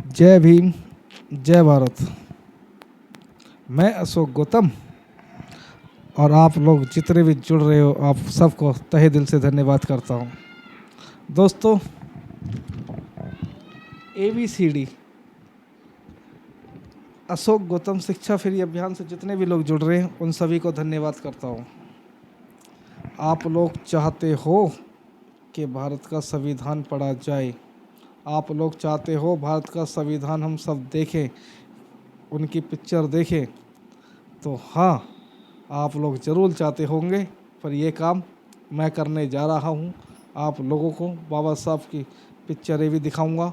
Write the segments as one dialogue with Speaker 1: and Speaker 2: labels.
Speaker 1: जय भीम, जय भारत। मैं अशोक गौतम और आप लोग जितने भी जुड़ रहे हो, आप सबको तहे दिल से धन्यवाद करता हूँ। दोस्तों, ABCD अशोक गौतम शिक्षा फ्री अभियान से जितने भी लोग जुड़ रहे हैं, उन सभी को धन्यवाद करता हूँ। आप लोग चाहते हो कि भारत का संविधान पढ़ा जाए, आप लोग चाहते हो भारत का संविधान हम सब देखें, उनकी पिक्चर देखें, तो हाँ, आप लोग ज़रूर चाहते होंगे, पर ये काम मैं करने जा रहा हूँ। आप लोगों को बाबा साहब की पिक्चरें भी दिखाऊंगा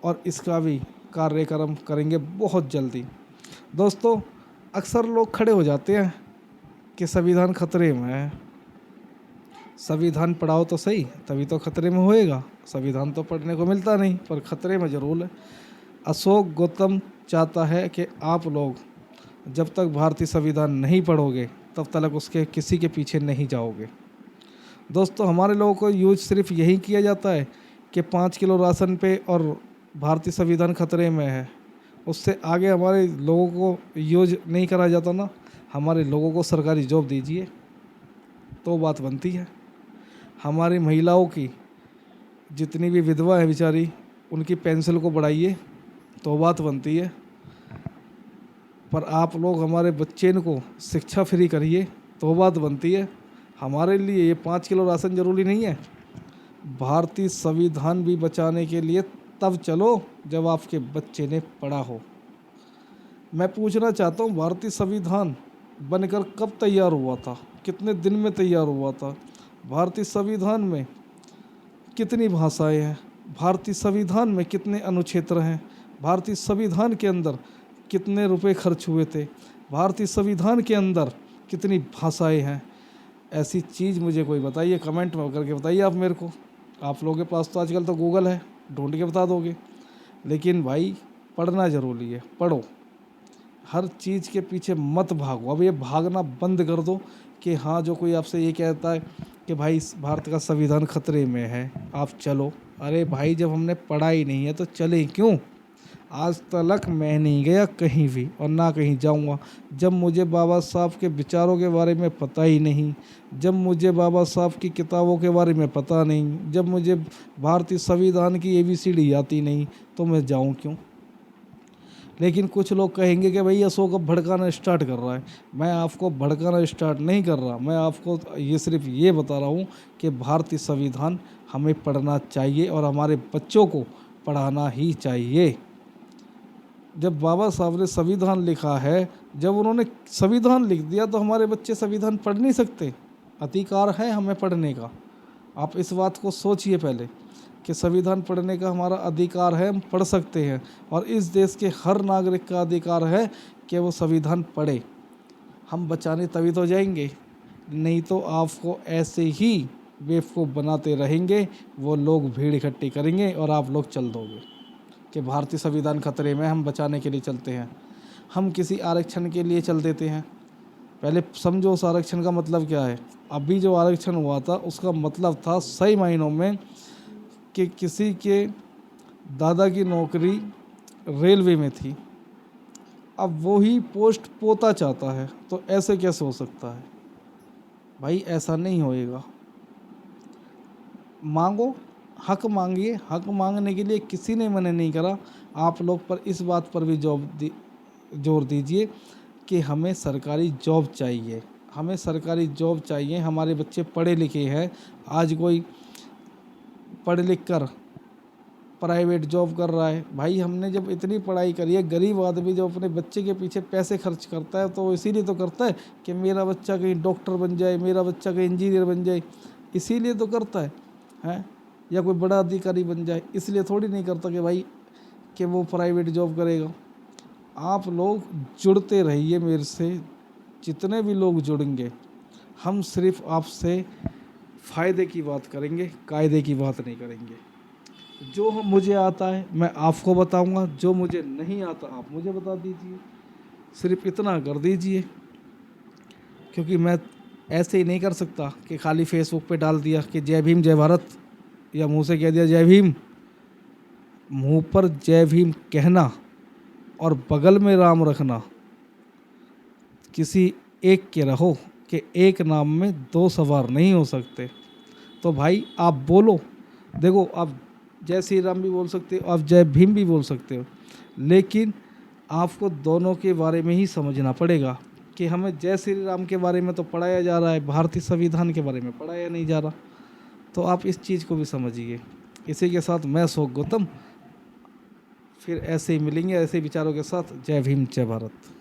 Speaker 1: और इसका भी कार्यक्रम करेंगे बहुत जल्दी। दोस्तों, अक्सर लोग खड़े हो जाते हैं कि संविधान खतरे में है। संविधान पढ़ाओ तो सही, तभी तो खतरे में होएगा। संविधान तो पढ़ने को मिलता नहीं, पर खतरे में ज़रूर है। अशोक गौतम चाहता है कि आप लोग जब तक भारतीय संविधान नहीं पढ़ोगे, तब तक उसके किसी के पीछे नहीं जाओगे। दोस्तों, हमारे लोगों को यूज सिर्फ यही किया जाता है कि 5 किलो राशन पे और भारतीय संविधान खतरे में है। उससे आगे हमारे लोगों को यूज नहीं करा जाता ना। हमारे लोगों को सरकारी जॉब दीजिए तो बात बनती है। हमारी महिलाओं की जितनी भी विधवा है बेचारी, उनकी पेंशन को बढ़ाइए तो बात बनती है। पर आप लोग हमारे बच्चे को शिक्षा फ्री करिए तो बात बनती है। हमारे लिए ये 5 किलो राशन ज़रूरी नहीं है। भारतीय संविधान भी बचाने के लिए तब चलो जब आपके बच्चे ने पढ़ा हो। मैं पूछना चाहता हूँ, भारतीय संविधान बनकर कब तैयार हुआ था, कितने दिन में तैयार हुआ था? भारतीय संविधान में कितनी भाषाएं हैं? भारतीय संविधान में कितने अनुच्छेद हैं? भारतीय संविधान के अंदर कितने रुपए खर्च हुए थे? भारतीय संविधान के अंदर कितनी भाषाएं हैं? ऐसी चीज़ मुझे कोई बताइए, कमेंट में करके बताइए आप मेरे को। आप लोगों के पास तो आजकल तो गूगल है, ढूंढ के बता दोगे। लेकिन भाई, पढ़ना ज़रूरी है, पढ़ो। हर चीज़ के पीछे मत भागो। अब ये भागना बंद कर दो कि हाँ, जो कोई आपसे ये कहता है कि भाई भारत का संविधान खतरे में है, आप चलो। अरे भाई, जब हमने पढ़ा ही नहीं है तो चले क्यों? आज तक मैं नहीं गया कहीं भी और ना कहीं जाऊंगा जब मुझे बाबा साहब के विचारों के बारे में पता ही नहीं, जब मुझे बाबा साहब की किताबों के बारे में पता नहीं, जब मुझे भारतीय संविधान की ABCD आती नहीं, तो मैं जाऊं क्यों? लेकिन कुछ लोग कहेंगे कि भाई अशोक अब भड़काना स्टार्ट कर रहा है। मैं आपको भड़काना स्टार्ट नहीं कर रहा, मैं आपको ये सिर्फ ये बता रहा हूँ कि भारतीय संविधान हमें पढ़ना चाहिए और हमारे बच्चों को पढ़ाना ही चाहिए। जब बाबा साहब ने संविधान लिखा है, जब उन्होंने संविधान लिख दिया, तो हमारे बच्चे संविधान पढ़ नहीं सकते? अधिकार है हमें पढ़ने का। आप इस बात को सोचिए पहले कि संविधान पढ़ने का हमारा अधिकार है, हम पढ़ सकते हैं। और इस देश के हर नागरिक का अधिकार है कि वो संविधान पढ़े। हम बचाने तभी तो जाएंगे, नहीं तो आपको ऐसे ही बेवकूफ़ बनाते रहेंगे। वो लोग भीड़ इकट्ठी करेंगे और आप लोग चल दोगे कि भारतीय संविधान खतरे में, हम बचाने के लिए चलते हैं। हम किसी आरक्षण के लिए चल देते हैं। पहले समझो उस आरक्षण का मतलब क्या है। अभी जो आरक्षण हुआ था उसका मतलब था सही मायनों में कि किसी के दादा की नौकरी रेलवे में थी, अब वही पोस्ट पोता चाहता है, तो ऐसे कैसे हो सकता है भाई? ऐसा नहीं होएगा। मांगो, हक मांगिए। हक मांगने के लिए किसी ने मना नहीं करा। आप लोग पर इस बात पर भी जोर दीजिए कि हमें सरकारी जॉब चाहिए, हमें सरकारी जॉब चाहिए। हमारे बच्चे पढ़े लिखे हैं। आज कोई पढ़ लिख कर प्राइवेट जॉब कर रहा है। भाई, हमने जब इतनी पढ़ाई करी है, गरीब आदमी जब अपने बच्चे के पीछे पैसे खर्च करता है तो इसीलिए तो करता है कि मेरा बच्चा कहीं डॉक्टर बन जाए, मेरा बच्चा कहीं इंजीनियर बन जाए, इसीलिए तो करता है। या कोई बड़ा अधिकारी बन जाए, इसलिए थोड़ी नहीं करता कि भाई कि वो प्राइवेट जॉब करेगा। आप लोग जुड़ते रहिए मेरे से, जितने भी लोग जुड़ेंगे, हम सिर्फ आपसे फ़ायदे की बात करेंगे, कायदे की बात नहीं करेंगे। जो मुझे आता है मैं आपको बताऊंगा, जो मुझे नहीं आता आप मुझे बता दीजिए। सिर्फ इतना कर दीजिए, क्योंकि मैं ऐसे ही नहीं कर सकता कि खाली फेसबुक पे डाल दिया कि जय भीम जय भारत, या मुंह से कह दिया जय भीम, मुंह पर जय भीम कहना और बगल में राम रखना, किसी एक के रहो कि एक नाम में दो सवार नहीं हो सकते। तो भाई आप बोलो, देखो आप जय श्री राम भी बोल सकते हो, आप जय भीम भी बोल सकते हो, लेकिन आपको दोनों के बारे में ही समझना पड़ेगा कि हमें जय श्री राम के बारे में तो पढ़ाया जा रहा है, भारतीय संविधान के बारे में पढ़ाया नहीं जा रहा। तो आप इस चीज़ को भी समझिए। इसी के साथ मैं अशोक गौतम, फिर ऐसे ही मिलेंगे ऐसे विचारों के साथ। जय भीम, जय भारत।